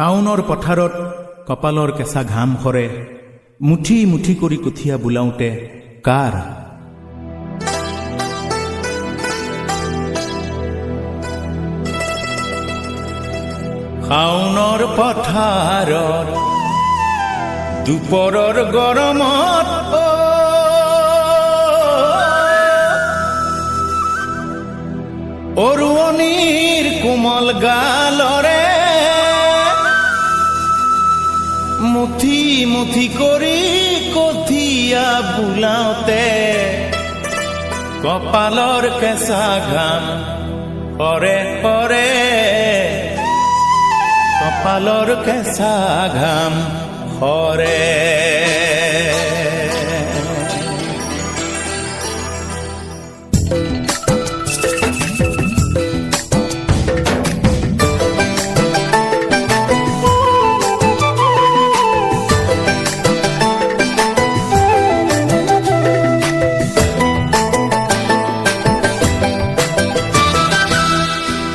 শাওনৰ পথাৰত কপালৰ কেঁচা ঘাম সৰে, মুঠি মুঠি কৰি কঠীয়া বোলাওঁতে কাৰ? শাওনৰ পথাৰত দুপৰৰ গৰমত অৰুণীৰ কোমল গালৰে মুঠি মুঠি কৰি কঠীয়া বোলাওঁতে কপালৰ কেঁচা ঘাম সৰে সৰে, কপালৰ কেঁচা ঘাম সৰে।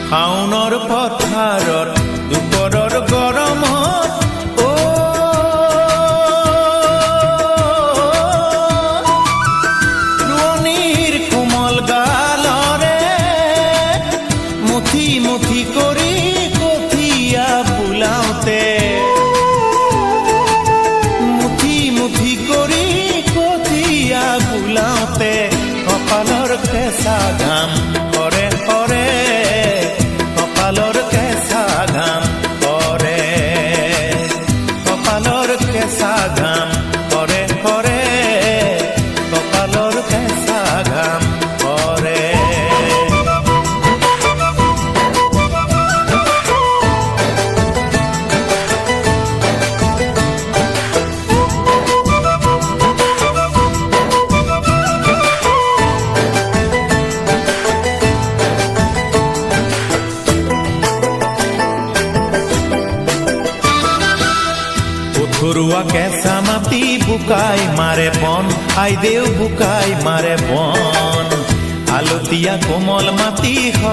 শাওনৰ পথাৰত দুপৰৰ গৰমত ৰোৱনীৰ কোমল গালৰে মুঠি মুঠি কৰি কঠীয়া বোলাওঁতে, মুঠি মুঠি কৰি কঠীয়া বোলাওঁতে কপালৰ কেঁচা ঘাম সৰে সৰে, কপালৰ কেঁচা ঘাম সৰে, কপালৰ কেঁচা ঘাম সৰে সৰে, কপালৰ কেঁচা ঘাম সৰে। ঘৰুৱা কেঁচা মাটি বুকাই মাৰে বন, আইদেউ বুকাই মাৰে বন, আলতীয়া কোমল মাটি